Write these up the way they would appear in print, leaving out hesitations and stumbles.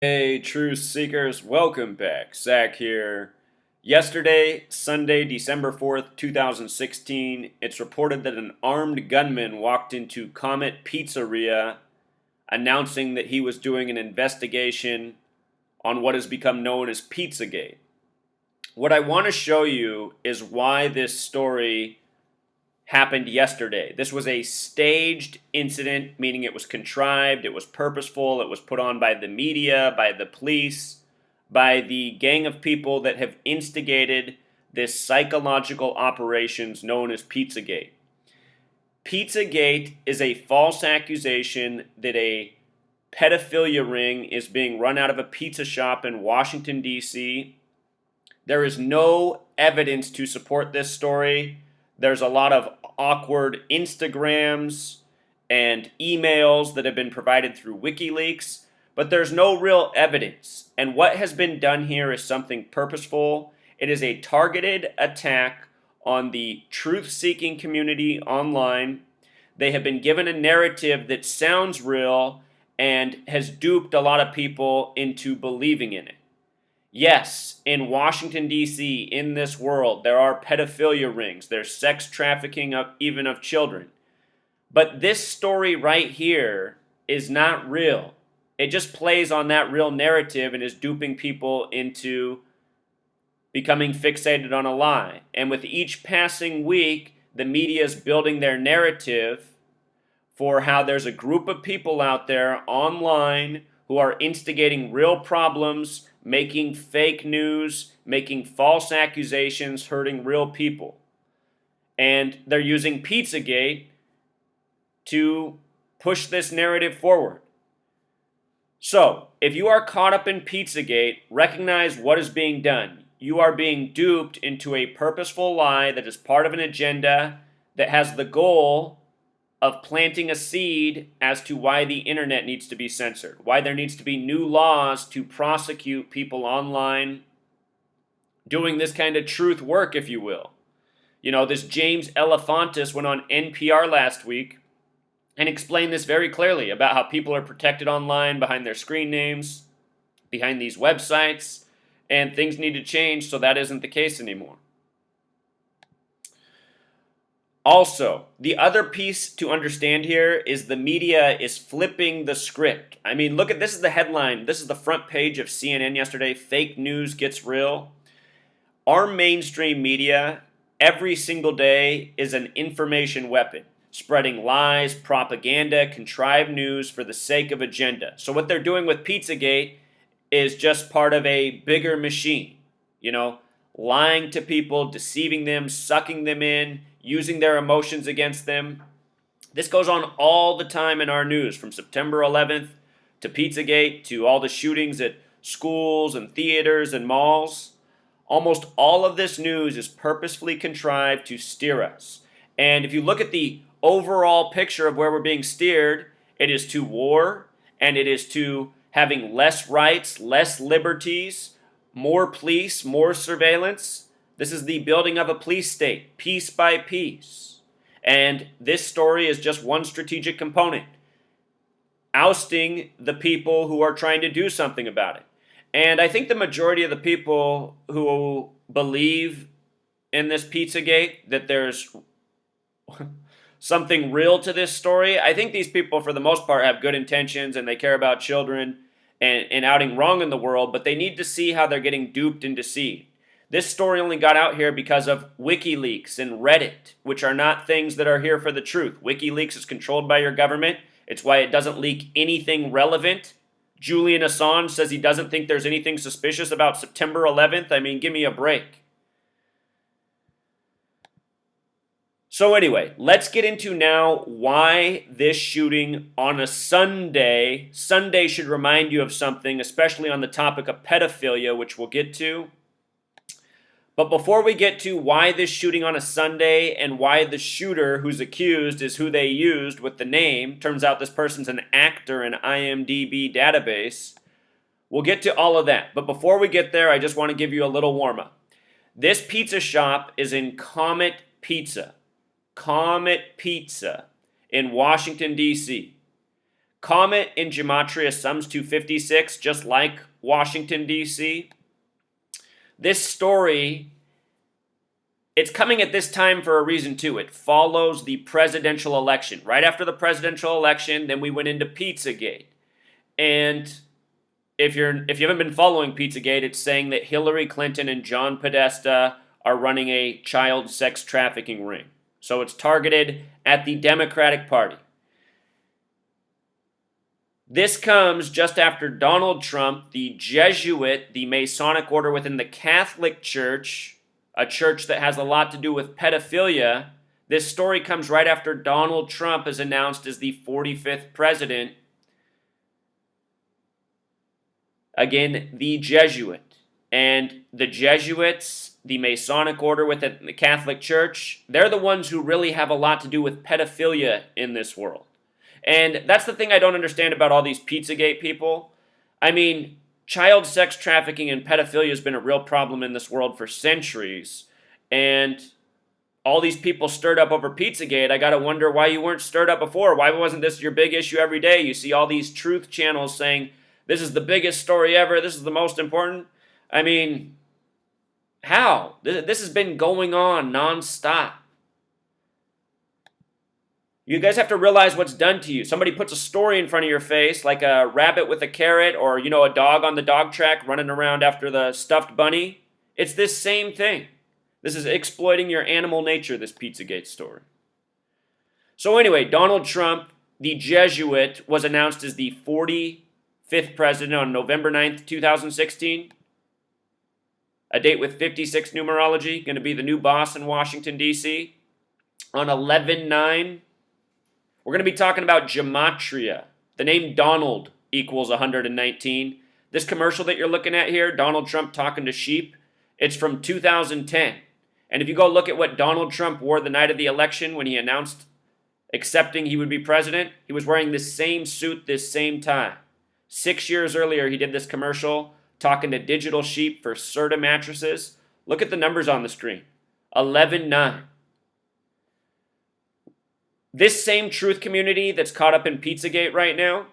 Hey, truth seekers, welcome back. Zach here. Yesterday, Sunday, December 4th, 2016, it's reported that an armed gunman walked into Comet Pizzeria announcing that he was doing an investigation on what has become known as Pizzagate. What I want to show you is why this story happened yesterday. This was a staged incident, meaning it was contrived, it was purposeful, it was put on by the media, by the police, by the gang of people that have instigated this psychological operations known as Pizzagate. Pizzagate is a false accusation that a pedophilia ring is being run out of a pizza shop in Washington, D.C. There is no evidence to support this story. There's a lot of awkward Instagrams and emails that have been provided through WikiLeaks, but there's no real evidence. And what has been done here is something purposeful. It is a targeted attack on the truth-seeking community online. They have been given a narrative that sounds real and has duped a lot of people into believing in it. Yes, in Washington, D.C., in this world, there are pedophilia rings. There's sex trafficking even of children. But this story right here is not real. It just plays on that real narrative and is duping people into becoming fixated on a lie. And with each passing week, the media is building their narrative for how there's a group of people out there online who are instigating real problems, making fake news, making false accusations, hurting real people. And they're using Pizzagate to push this narrative forward. So, if you are caught up in Pizzagate, recognize what is being done. You are being duped into a purposeful lie that is part of an agenda that has the goal of planting a seed as to why the internet needs to be censored, why there needs to be new laws to prosecute people online doing this kind of truth work, if you will. You know, this James Alefantis went on NPR last week and explained this very clearly about how people are protected online behind their screen names, behind these websites, and things need to change so that isn't the case anymore. Also, the other piece to understand here is the media is flipping the script. I mean, look at this is the headline. This is the front page of CNN yesterday. Fake news gets real. Our mainstream media every single day is an information weapon, spreading lies, propaganda, contrived news for the sake of agenda. So what they're doing with Pizzagate is just part of a bigger machine, you know, lying to people, deceiving them, sucking them in, using their emotions against them. This goes on all the time in our news, from September 11th to Pizzagate to all the shootings at schools and theaters and malls. Almost all of this news is purposefully contrived to steer us. And if you look at the overall picture of where we're being steered, it is to war, and it is to having less rights, less liberties, more police, more surveillance. This is the building of a police state, piece by piece. And this story is just one strategic component, ousting the people who are trying to do something about it. And I think the majority of the people who believe in this Pizzagate, that there's something real to this story, I think these people, for the most part, have good intentions and they care about children and outing wrong in the world, but they need to see how they're getting duped and deceived. This story only got out here because of WikiLeaks and Reddit, which are not things that are here for the truth. WikiLeaks is controlled by your government. It's why it doesn't leak anything relevant. Julian Assange says he doesn't think there's anything suspicious about September 11th. I mean, give me a break. So anyway, let's get into now why this shooting on a Sunday. Sunday should remind you of something, especially on the topic of pedophilia, which we'll get to. But before we get to why this shooting on a Sunday and why the shooter who's accused is who they used with the name, turns out this person's an actor in IMDb database, we'll get to all of that. But before we get there, I just want to give you a little warm-up. This pizza shop is in Comet Pizza. Comet Pizza in Washington, D.C. Comet in gematria sums to 56, just like Washington, D.C. This story, it's coming at this time for a reason too. It follows the presidential election. Right after the presidential election, then we went into Pizzagate. And if you haven't been following Pizzagate, it's saying that Hillary Clinton and John Podesta are running a child sex trafficking ring. So it's targeted at the Democratic Party. This comes just after Donald Trump, the Jesuit, the Masonic order within the Catholic Church, a church that has a lot to do with pedophilia. This story comes right after Donald Trump is announced as the 45th president. Again, the Jesuit. And the Jesuits, the Masonic order within the Catholic Church, they're the ones who really have a lot to do with pedophilia in this world. And that's the thing I don't understand about all these Pizzagate people. I mean, child sex trafficking and pedophilia has been a real problem in this world for centuries. And all these people stirred up over Pizzagate, I gotta wonder why you weren't stirred up before. Why wasn't this your big issue every day? You see all these truth channels saying, this is the biggest story ever, this is the most important. I mean, how? This has been going on nonstop. You guys have to realize what's done to you. Somebody puts a story in front of your face, like a rabbit with a carrot, or, a dog on the dog track running around after the stuffed bunny. It's this same thing. This is exploiting your animal nature, this Pizzagate story. So anyway, Donald Trump, the Jesuit, was announced as the 45th president on November 9th, 2016. A date with 56 numerology, going to be the new boss in Washington, D.C. On 11/9, we're going to be talking about gematria. The name Donald equals 119. This commercial that you're looking at here, Donald Trump talking to sheep, it's from 2010. And if you go look at what Donald Trump wore the night of the election when he announced accepting he would be president, he was wearing this same suit, this same tie. 6 years earlier, he did this commercial talking to digital sheep for Serta mattresses. Look at the numbers on the screen. 11/9. This same truth community that's caught up in Pizzagate right now,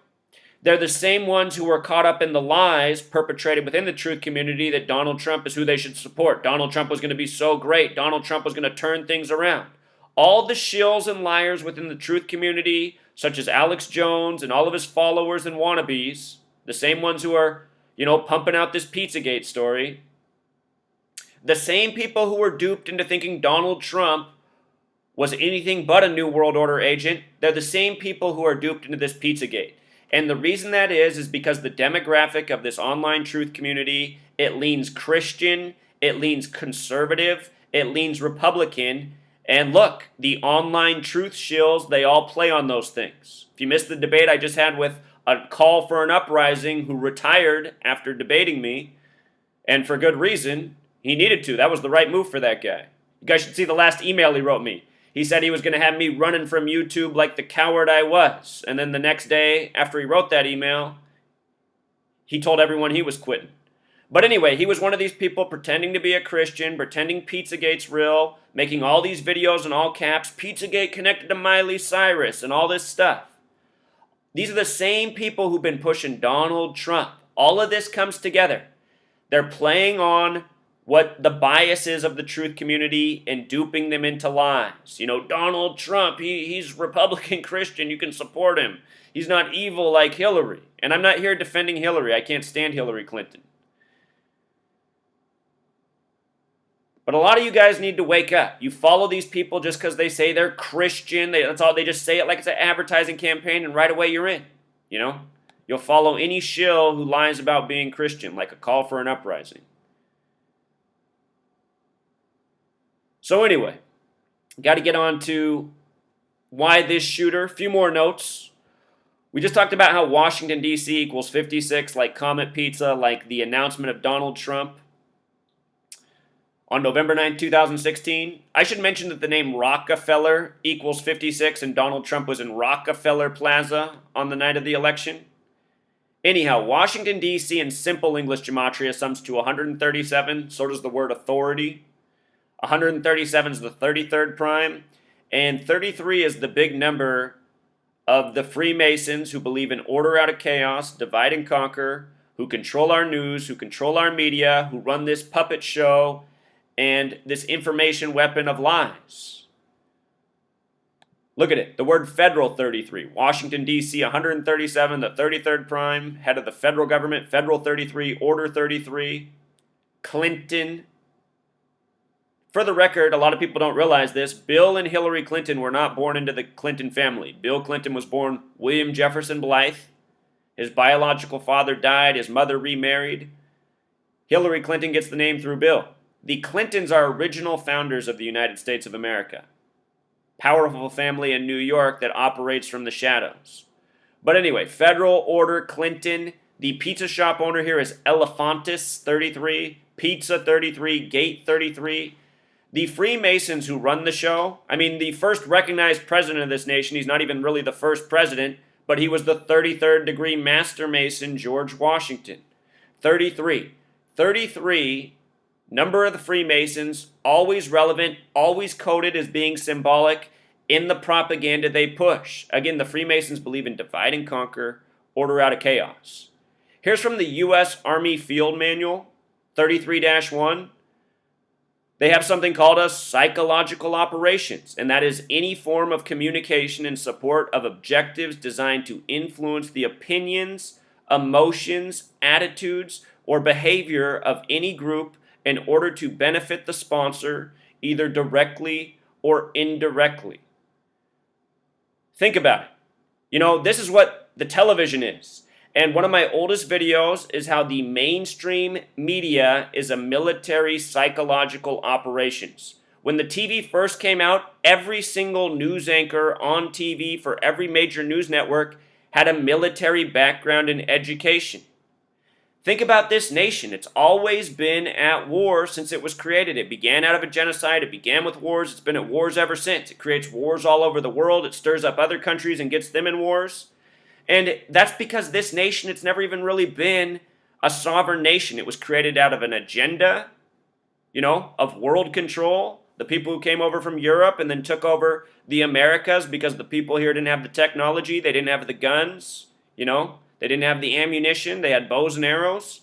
they're the same ones who were caught up in the lies perpetrated within the truth community that Donald Trump is who they should support. Donald Trump was going to be so great. Donald Trump was going to turn things around. All the shills and liars within the truth community, such as Alex Jones and all of his followers and wannabes, the same ones who are, pumping out this Pizzagate story, the same people who were duped into thinking Donald Trump was anything but a New World Order agent, they're the same people who are duped into this Pizzagate. And the reason that is because the demographic of this online truth community, it leans Christian, it leans conservative, it leans Republican. And look, the online truth shills, they all play on those things. If you missed the debate I just had with a call for an uprising who retired after debating me, and for good reason, he needed to. That was the right move for that guy. You guys should see the last email he wrote me. He said he was going to have me running from YouTube like the coward I was. And then the next day, after he wrote that email, he told everyone he was quitting. But anyway, he was one of these people pretending to be a Christian, pretending Pizzagate's real, making all these videos in all caps, Pizzagate connected to Miley Cyrus and all this stuff. These are the same people who've been pushing Donald Trump. All of this comes together. They're playing on what the bias is of the truth community and duping them into lies. Donald Trump, he's Republican Christian, you can support him. He's not evil like Hillary. And I'm not here defending Hillary. I can't stand Hillary Clinton. But a lot of you guys need to wake up. You follow these people just because they say they're Christian. That's all. They just say it like it's an advertising campaign, and right away you're in. You'll follow any shill who lies about being Christian, like a call for an uprising. So anyway, got to get on to why this shooter. A few more notes. We just talked about how Washington, D.C. equals 56, like Comet Pizza, like the announcement of Donald Trump. On November 9, 2016, I should mention that the name Rockefeller equals 56, and Donald Trump was in Rockefeller Plaza on the night of the election. Anyhow, Washington, D.C. in simple English gematria sums to 137, so does the word authority. 137 is the 33rd prime, and 33 is the big number of the Freemasons who believe in order out of chaos, divide and conquer, who control our news, who control our media, who run this puppet show and this information weapon of lies. Look at it. The word federal 33. Washington, D.C. 137, the 33rd prime, head of the federal government, federal 33, order 33. Clinton. For the record, a lot of people don't realize this. Bill and Hillary Clinton were not born into the Clinton family. Bill Clinton was born William Jefferson Blythe. His biological father died. His mother remarried. Hillary Clinton gets the name through Bill. The Clintons are original founders of the United States of America. Powerful family in New York that operates from the shadows. But anyway, federal order Clinton. The pizza shop owner here is Elephantis 33, Pizza 33, Gate 33. The Freemasons who run the show, the first recognized president of this nation, he's not even really the first president, but he was the 33rd degree Master Mason, George Washington. 33. 33, number of the Freemasons, always relevant, always coded as being symbolic in the propaganda they push. Again, the Freemasons believe in divide and conquer, order out of chaos. Here's from the U.S. Army Field Manual, 33-1. They have something called a psychological operations, and that is any form of communication in support of objectives designed to influence the opinions, emotions, attitudes, or behavior of any group in order to benefit the sponsor, either directly or indirectly. Think about it. This is what the television is. And one of my oldest videos is how the mainstream media is a military psychological operations. When the TV first came out, every single news anchor on TV for every major news network had a military background and education. Think about this nation. It's always been at war since it was created. It began out of a genocide. It began with wars. It's been at wars ever since. It creates wars all over the world. It stirs up other countries and gets them in wars. And that's because this nation, it's never even really been a sovereign nation. It was created out of an agenda, of world control. The people who came over from Europe and then took over the Americas because the people here didn't have the technology. They didn't have the guns, they didn't have the ammunition. They had bows and arrows.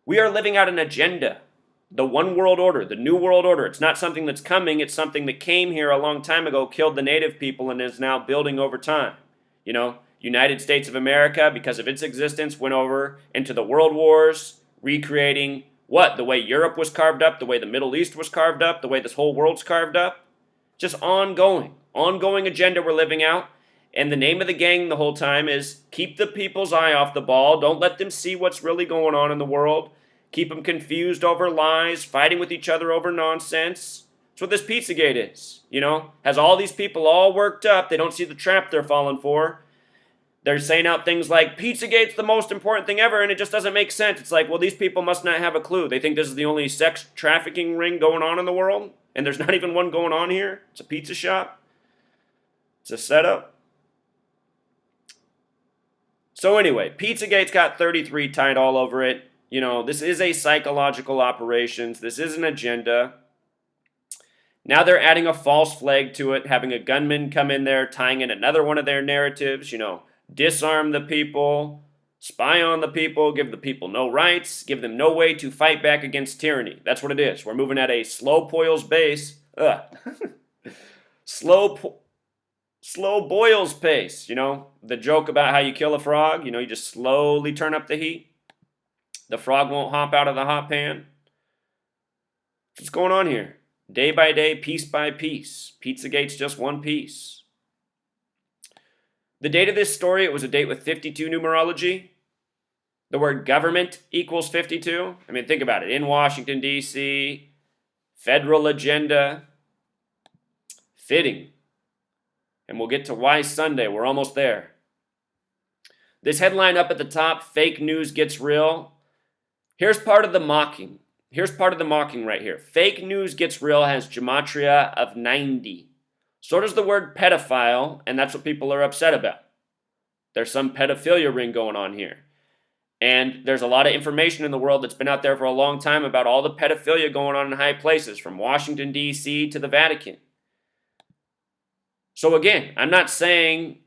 We are living out an agenda. The one world order, the new world order. It's not something that's coming. It's something that came here a long time ago, killed the native people, and is now building over time. United States of America, because of its existence, went over into the world wars, recreating what? The way Europe was carved up, the way the Middle East was carved up, the way this whole world's carved up. Just ongoing agenda we're living out. And the name of the gang the whole time is keep the people's eye off the ball. Don't let them see what's really going on in the world. Keep them confused over lies, fighting with each other over nonsense. That's what this Pizzagate is, Has all these people all worked up. They don't see the trap they're falling for. They're saying out things like, Pizzagate's the most important thing ever, and it just doesn't make sense. It's like, well, these people must not have a clue. They think this is the only sex trafficking ring going on in the world, and there's not even one going on here. It's a pizza shop. It's a setup. So anyway, Pizzagate's got 33 tied all over it. This is a psychological operations. This is an agenda. Now they're adding a false flag to it, having a gunman come in there, tying in another one of their narratives, disarm the people, spy on the people, give the people no rights, give them no way to fight back against tyranny. That's what it is. We're moving at a slow boils pace. Slow boils pace, the joke about how you kill a frog, you just slowly turn up the heat. The frog won't hop out of the hot pan. What's going on here? Day by day, piece by piece. Pizzagate's just one piece. The date of this story, it was a date with 52 numerology. The word government equals 52. Think about it. In Washington, D.C., federal agenda. Fitting. And we'll get to why Sunday. We're almost there. This headline up at the top, fake news gets real. Here's part of the mocking. Right here. Fake news gets real has gematria of 90. So does the word pedophile, and that's what people are upset about. There's some pedophilia ring going on here. And there's a lot of information in the world that's been out there for a long time about all the pedophilia going on in high places, from Washington, D.C. to the Vatican. So again, I'm not saying,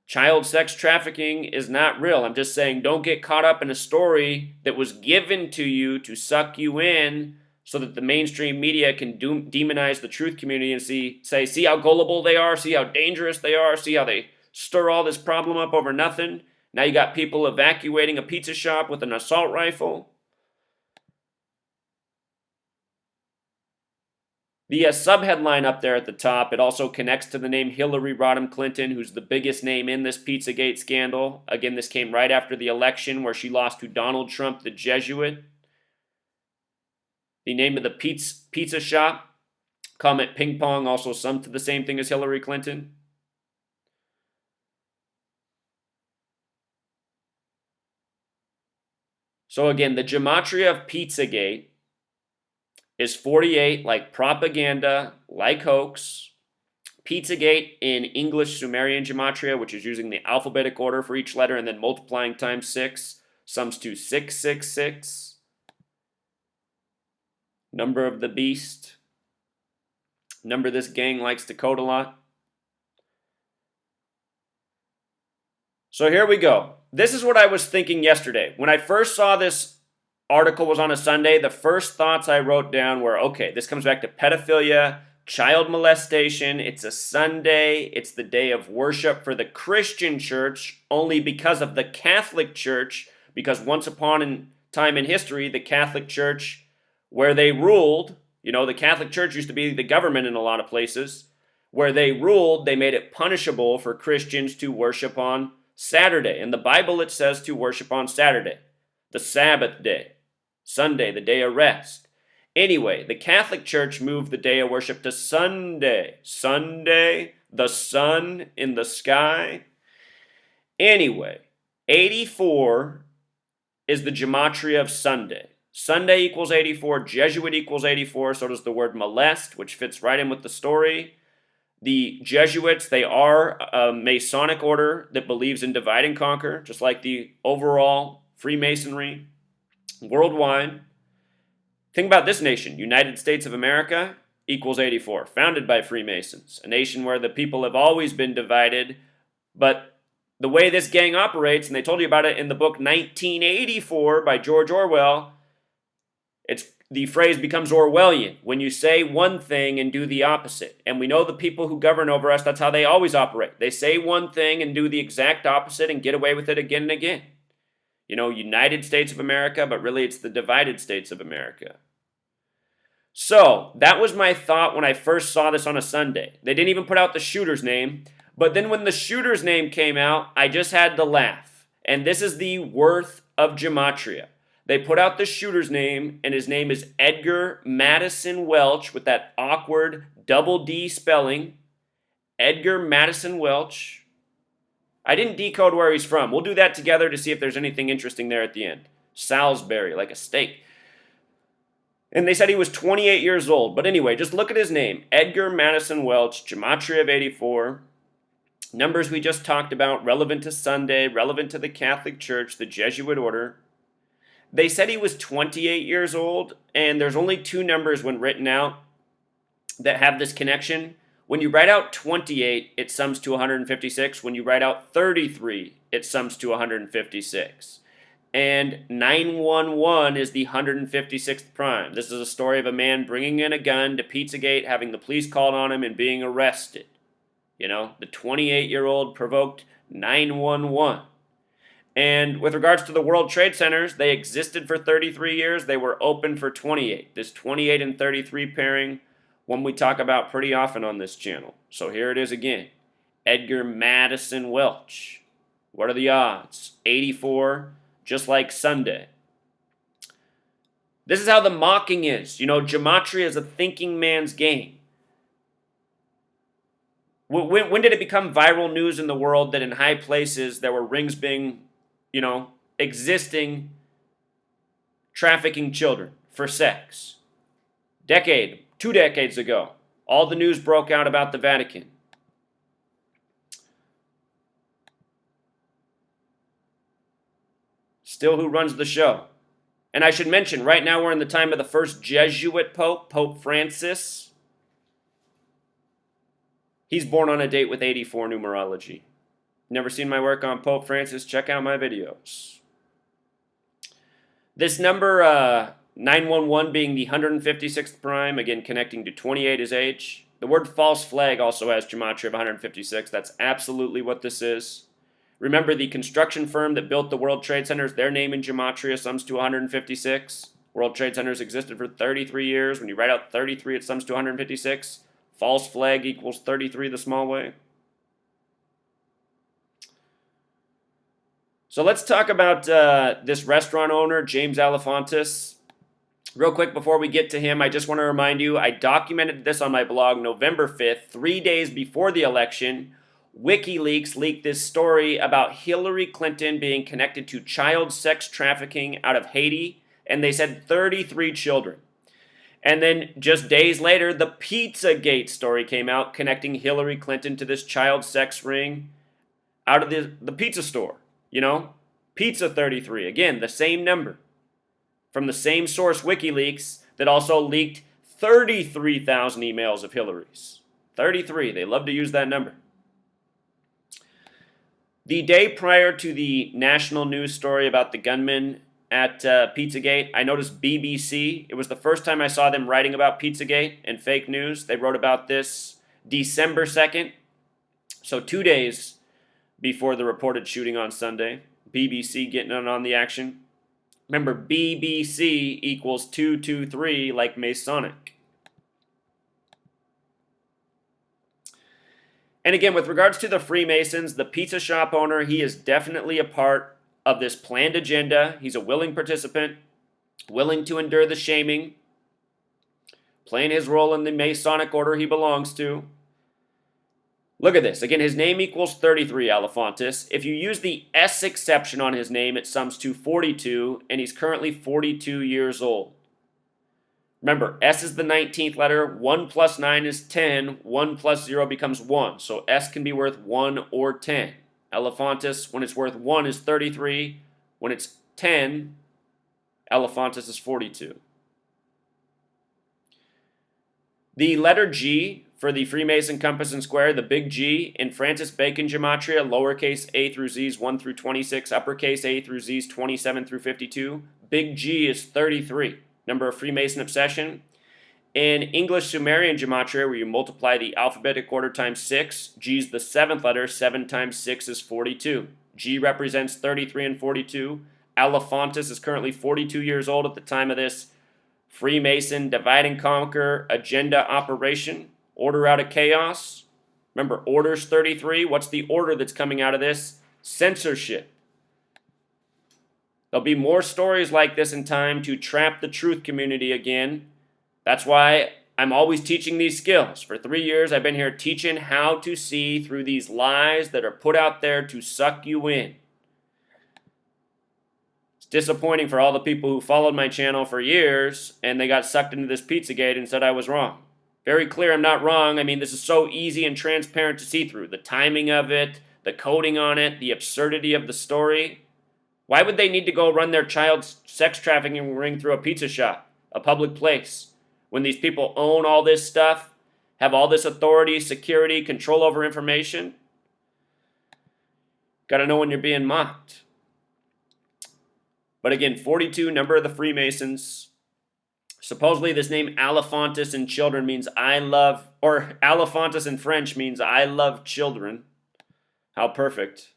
child sex trafficking is not real. I'm just saying don't get caught up in a story that was given to you to suck you in so that the mainstream media can demonize the truth community and say, see how gullible they are, see how dangerous they are, see how they stir all this problem up over nothing. Now you got people evacuating a pizza shop with an assault rifle. The subheadline up there at the top, it also connects to the name Hillary Rodham Clinton, who's the biggest name in this Pizzagate scandal. Again, this came right after the election where she lost to Donald Trump, the Jesuit. The name of the pizza shop, Comet Ping Pong, also summed to the same thing as Hillary Clinton. So again, the gematria of Pizzagate is 48, like propaganda, like hoax. Pizzagate in English Sumerian gematria, which is using the alphabetic order for each letter and then multiplying times 6, sums to 666. Number of the beast. Number this gang likes to code a lot. So here we go. This is what I was thinking yesterday. When I first saw this article was on a Sunday, the first thoughts I wrote down were, okay, this comes back to pedophilia, child molestation. It's a Sunday. It's the day of worship for the Christian church, only because of the Catholic Church, because once upon a time in history, the Catholic Church, where they ruled, the Catholic Church used to be the government in a lot of places, where they ruled, they made it punishable for Christians to worship on Saturday. In the Bible, it says to worship on Saturday, the Sabbath day, Sunday, the day of rest. Anyway, the Catholic Church moved the day of worship to Sunday. Sunday, the sun in the sky. Anyway, 84 is the gematria of Sunday. Sunday equals 84, Jesuit equals 84, so does the word molest, which fits right in with the story. The Jesuits, they are a Masonic order that believes in divide and conquer, just like the overall Freemasonry worldwide. Think about this nation, United States of America equals 84, founded by Freemasons, a nation where the people have always been divided, but the way this gang operates, and they told you about it in the book 1984 by George Orwell, the phrase becomes Orwellian when you say one thing and do the opposite. And we know the people who govern over us, that's how they always operate. They say one thing and do the exact opposite and get away with it again and again. United States of America, but really it's the divided states of America. So, that was my thought when I first saw this on a Sunday. They didn't even put out the shooter's name, but then when the shooter's name came out, I just had to laugh. And this is the worth of gematria. They put out the shooter's name, and his name is Edgar Madison Welch, with that awkward double D spelling. Edgar Madison Welch. I didn't decode where he's from. We'll do that together to see if there's anything interesting there at the end. Salisbury, like a steak. And they said he was 28 years old. But anyway, just look at his name. Edgar Madison Welch, gematria of 84. Numbers we just talked about, relevant to Sunday, relevant to the Catholic Church, the Jesuit order. They said he was 28 years old, and there's only two numbers when written out that have this connection. When you write out 28, it sums to 156. When you write out 33, it sums to 156. And 911 is the 156th prime. This is a story of a man bringing in a gun to Pizzagate, having the police called on him, and being arrested. The 28-year-old provoked 911. And with regards to the World Trade Centers, they existed for 33 years. They were open for 28. This 28 and 33 pairing, one we talk about pretty often on this channel. So here it is again. Edgar Madison Welch. What are the odds? 84, just like Sunday. This is how the mocking is. Gematria is a thinking man's game. When did it become viral news in the world that in high places there were rings being existing trafficking children for sex? 2 decades ago. All the news broke out about the Vatican. Still, who runs the show? And I should mention, right now we're in the time of the first Jesuit Pope, Pope Francis. He's born on a date with 84 numerology. Never seen my work on Pope Francis? Check out my videos. This number, 911 being the 156th prime, again connecting to 28 as age. The word false flag also has gematria of 156. That's absolutely what this is. Remember, the construction firm that built the World Trade Centers, their name in gematria sums to 156. World Trade Centers existed for 33 years. When you write out 33, it sums to 156. False flag equals 33 the small way. So let's talk about this restaurant owner, James Alefantis. Real quick before we get to him, I just want to remind you, I documented this on my blog November 5th, 3 days before the election. WikiLeaks leaked this story about Hillary Clinton being connected to child sex trafficking out of Haiti, and they said 33 children. And then just days later, the Pizzagate story came out connecting Hillary Clinton to this child sex ring out of the pizza store. You know, Pizza 33, again, the same number. From the same source, WikiLeaks, that also leaked 33,000 emails of Hillary's. 33, they love to use that number. The day prior to the national news story about the gunman at Pizzagate, I noticed BBC. It was the first time I saw them writing about Pizzagate and fake news. They wrote about this December 2nd, so 2 days before the reported shooting on Sunday. BBC getting on the action. Remember, BBC equals 223 like Masonic. And again, with regards to the Freemasons, the pizza shop owner, he is definitely a part of this planned agenda. He's a willing participant, willing to endure the shaming, playing his role in the Masonic order he belongs to. Look at this. Again, his name equals 33, Alefantis. If you use the S exception on his name, it sums to 42, and he's currently 42 years old. Remember, S is the 19th letter. 1 plus 9 is 10. 1 plus 0 becomes 1. So S can be worth 1 or 10. Alefantis, when it's worth 1, is 33. When it's 10, Alefantis is 42. The letter G for the Freemason compass and square, the big G, in Francis Bacon gematria, lowercase a through z is 1 through 26, uppercase a through z is 27 through 52. Big G is 33. Number of Freemason obsession. In English Sumerian gematria, where you multiply the alphabetic order times 6, G is the 7th letter. 7 times 6 is 42. G represents 33 and 42. Alefantis is currently 42 years old at the time of this Freemason divide and conquer agenda operation. Order out of chaos. Remember, order's 33. What's the order that's coming out of this? Censorship. There'll be more stories like this in time to trap the truth community again. That's why I'm always teaching these skills. For 3 years, I've been here teaching how to see through these lies that are put out there to suck you in. It's disappointing for all the people who followed my channel for years and they got sucked into this Pizzagate and said I was wrong. Very clear I'm not wrong. I mean, this is so easy and transparent to see through. The timing of it, the coding on it, the absurdity of the story. Why would they need to go run their child sex trafficking ring through a pizza shop, a public place, when these people own all this stuff, have all this authority, security, control over information? Got to know when you're being mocked. But again, 42, number of the Freemasons. Supposedly this name Alefantis in children means I love, or Alefantis in French means I love children. How perfect.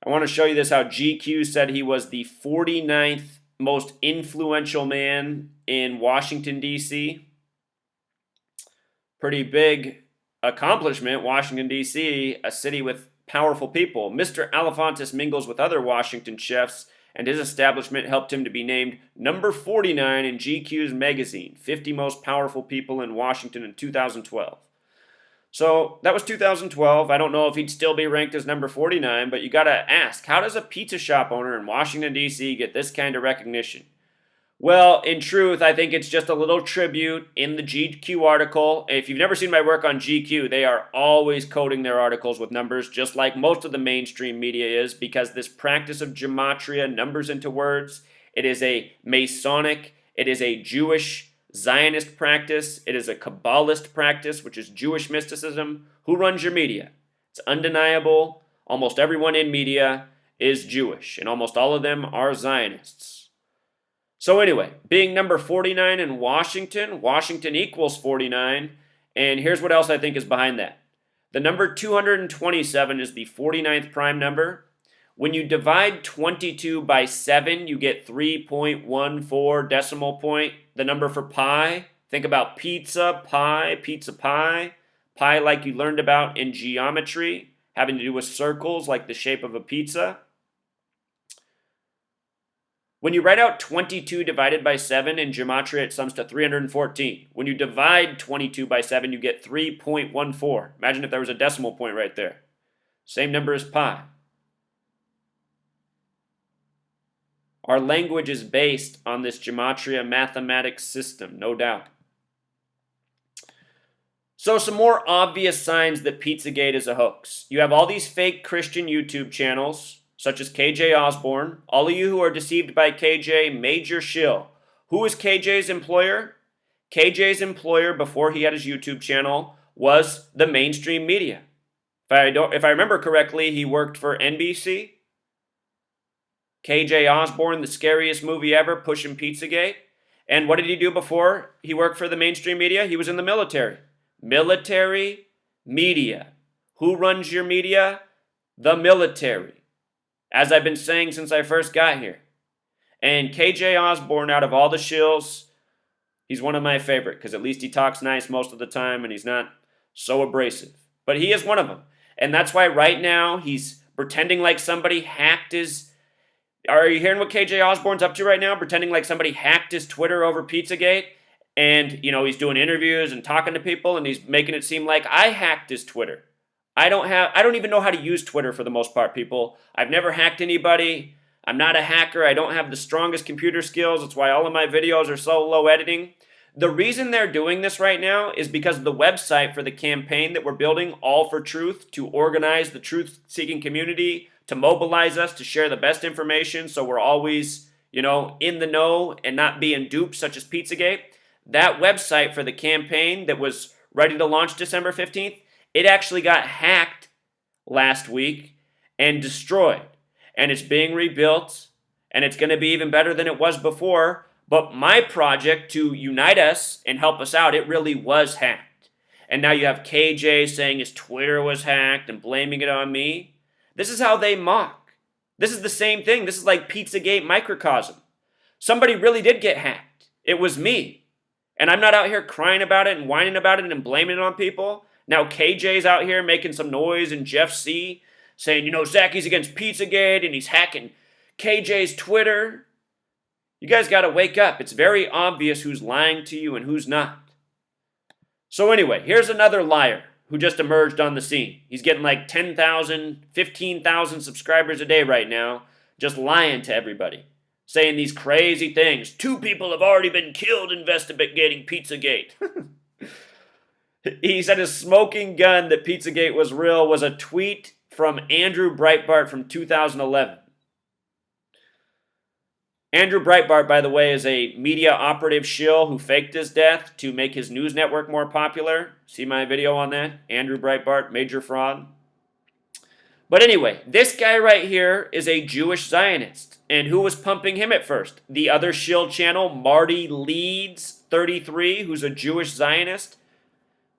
I want to show you this, how GQ said he was the 49th most influential man in Washington, D.C. Pretty big accomplishment, Washington, D.C., a city with powerful people. Mr. Alefantis mingles with other Washington chefs, and his establishment helped him to be named number 49 in GQ's magazine, 50 Most Powerful People in Washington in 2012. So that was 2012. I don't know if he'd still be ranked as number 49, but you got to ask, how does a pizza shop owner in Washington, D.C. get this kind of recognition? Well, in truth, I think it's just a little tribute in the GQ article. If you've never seen my work on GQ, they are always coding their articles with numbers, just like most of the mainstream media is, because this practice of gematria, numbers into words, it is a Masonic, It is a Jewish Zionist practice. It is a Kabbalist practice, which is Jewish mysticism. Who runs your media? It's undeniable. Almost everyone in media is Jewish, and almost all of them are Zionists. So anyway, being number 49 in Washington, Washington equals 49, and here's what else I think is behind that. The number 227 is the 49th prime number. When you divide 22 by 7, you get 3.14 decimal point. The number for pi, think about pizza, pie, pizza pie. Pi like you learned about in geometry, having to do with circles like the shape of a pizza. When you write out 22 divided by 7 in gematria, it sums to 314. When you divide 22 by 7, you get 3.14. Imagine if there was a decimal point right there. Same number as pi. Our language is based on this gematria mathematics system, no doubt. So some more obvious signs that Pizzagate is a hoax. You have all these fake Christian YouTube channels, such as KJ Osborne. All of you who are deceived by KJ, major shill. Who is KJ's employer? KJ's employer, before he had his YouTube channel, was the mainstream media. If I remember correctly, he worked for NBC. KJ Osborne, the scariest movie ever, pushing Pizzagate. And what did he do before he worked for the mainstream media? He was in the military. Military media. Who runs your media? The military. As I've been saying since I first got here. And KJ Osborne, out of all the shills, he's one of my favorite, because at least he talks nice most of the time and he's not so abrasive. But he is one of them. And that's why right now he's pretending like somebody hacked his... Are you hearing what KJ Osborne's up to right now? Pretending like somebody hacked his Twitter over Pizzagate? And, he's doing interviews and talking to people, and he's making it seem like I hacked his Twitter. I don't even know how to use Twitter for the most part, people. I've never hacked anybody. I'm not a hacker. I don't have the strongest computer skills. That's why all of my videos are so low editing. The reason they're doing this right now is because of the website for the campaign that we're building, All for Truth, to organize the truth-seeking community, to mobilize us, to share the best information so we're always, in the know and not being duped, such as Pizzagate. That website for the campaign that was ready to launch December 15th, it actually got hacked last week and destroyed. And it's being rebuilt, and it's going to be even better than it was before. But my project to unite us and help us out, it really was hacked. And now you have KJ saying his Twitter was hacked and blaming it on me. This is how they mock. This is the same thing. This is like Pizzagate microcosm. Somebody really did get hacked. It was me. And I'm not out here crying about it and whining about it and blaming it on people. Now KJ's out here making some noise, and Jeff C. saying, Zachy's against Pizzagate and he's hacking KJ's Twitter. You guys got to wake up. It's very obvious who's lying to you and who's not. So anyway, here's another liar who just emerged on the scene. He's getting like 10,000, 15,000 subscribers a day right now, just lying to everybody, saying these crazy things. 2 people have already been killed investigating Pizzagate. He said his smoking gun that Pizzagate was real was a tweet from Andrew Breitbart from 2011. Andrew Breitbart, by the way, is a media operative shill who faked his death to make his news network more popular. See my video on that? Andrew Breitbart, major fraud. But anyway, this guy right here is a Jewish Zionist. And who was pumping him at first? The other shill channel, Marty Leeds 33, who's a Jewish Zionist.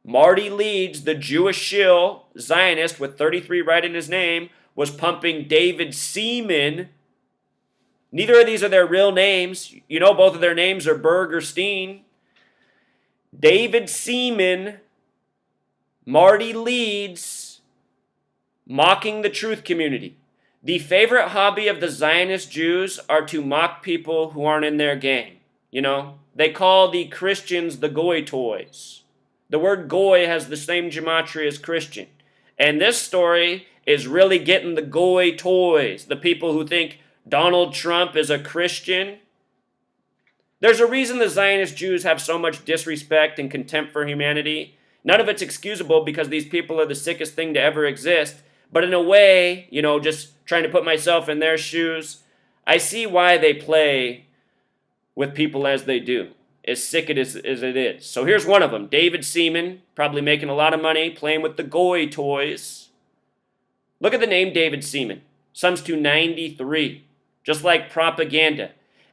Marty Leeds, the Jewish shill Zionist with 33 right in his name, was pumping David Seaman. Neither of these are their real names. Both of their names are Berg or Steen. David Seaman, Marty Leeds, mocking the truth community. The favorite hobby of the Zionist Jews are to mock people who aren't in their gang. They call the Christians the goy toys. The word goy has the same gematria as Christian. And this story is really getting the goy toys, the people who think Donald Trump is a Christian. There's a reason the Zionist Jews have so much disrespect and contempt for humanity. None of it's excusable because these people are the sickest thing to ever exist. But in a way, just trying to put myself in their shoes, I see why they play with people as they do, as sick as it is. So here's one of them. David Seaman, probably making a lot of money, playing with the Goy toys. Look at the name David Seaman. Sums to 93, just like propaganda.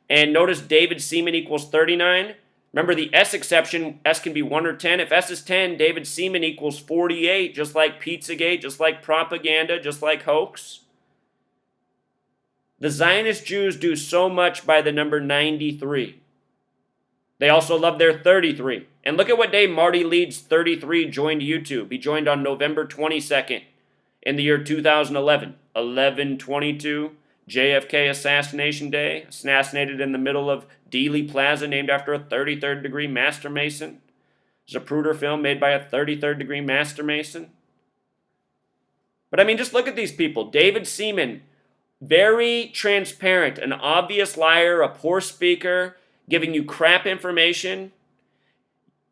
And notice David Seaman equals 39. Remember the S exception, S can be 1 or 10. If S is 10, David Seaman equals 48, just like Pizzagate, just like propaganda, just like hoax. The Zionist Jews do so much by the number 93. They also love their 33. And look at what day Marty Leeds 33 joined YouTube. He joined on November 22nd in the year 2011. 11/22, JFK Assassination Day. Assassinated in the middle of Dealey Plaza, named after a 33rd degree Master Mason. Zapruder film made by a 33rd degree Master Mason. But I mean, just look at these people. David Seaman, very transparent, an obvious liar, a poor speaker, giving you crap information.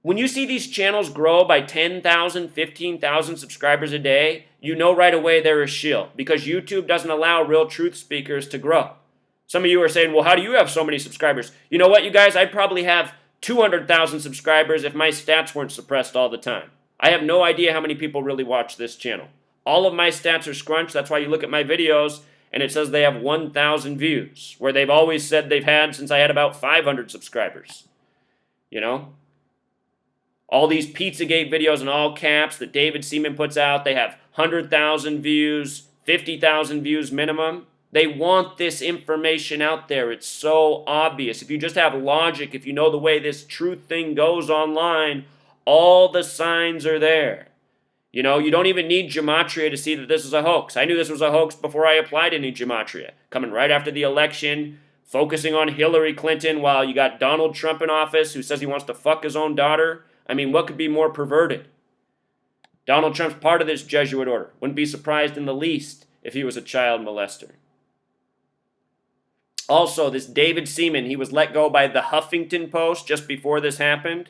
When you see these channels grow by 10,000, 15,000 subscribers a day, you know right away they're a shill, because YouTube doesn't allow real truth speakers to grow. Some of you are saying, well, how do you have so many subscribers? You know what, you guys? I'd probably have 200,000 subscribers if my stats weren't suppressed all the time. I have no idea how many people really watch this channel. All of my stats are scrunched. That's why you look at my videos and it says they have 1,000 views, where they've always said they've had since I had about 500 subscribers. You know? All these Pizzagate videos in all caps that David Seaman puts out, they have 100,000 views, 50,000 views minimum. They want this information out there. It's so obvious. If you just have logic, if you know the way this truth thing goes online, all the signs are there. You know, you don't even need gematria to see that this is a hoax. I knew this was a hoax before I applied any gematria. Coming right after the election, focusing on Hillary Clinton while you got Donald Trump in office who says he wants to fuck his own daughter. I mean, what could be more perverted? Donald Trump's part of this Jesuit order. Wouldn't be surprised in the least if he was a child molester. Also, this David Seaman, he was let go by the Huffington Post just before this happened.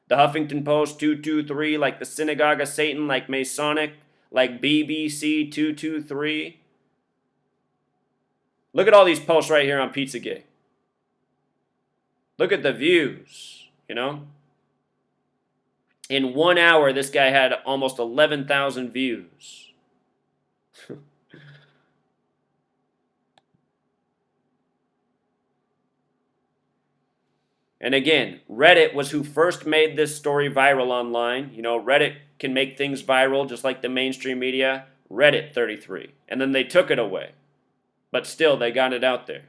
The Huffington Post 223, like the Synagogue of Satan, like Masonic, like BBC 223. Look at all these posts right here on Pizzagate. Look at the views, you know. In 1 hour, this guy had almost 11,000 views. And again, Reddit was who first made this story viral online. You know, Reddit can make things viral just like the mainstream media. Reddit 33. And then they took it away. But still, they got it out there.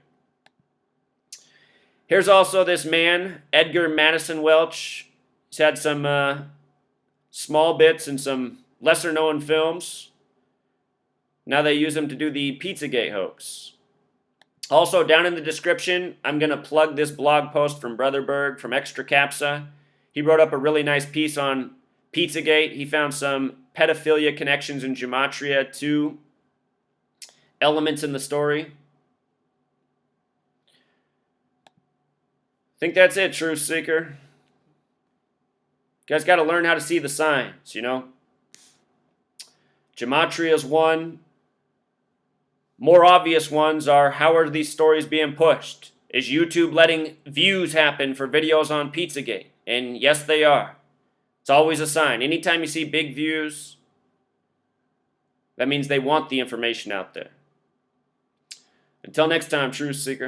Here's also this man, Edgar Madison Welch. He's had some small bits in some lesser-known films. Now they use him to do the Pizzagate hoax. Also, down in the description, I'm going to plug this blog post from Brother Berg from Extra Capsa. He wrote up a really nice piece on Pizzagate. He found some pedophilia connections in gematria to elements in the story. I think that's it, Truth Seeker. You guys got to learn how to see the signs, you know. Gematria is one. More obvious ones are, how are these stories being pushed? Is YouTube letting views happen for videos on Pizzagate? And yes, they are. It's always a sign. Anytime you see big views, that means they want the information out there. Until next time, Truth Seeker.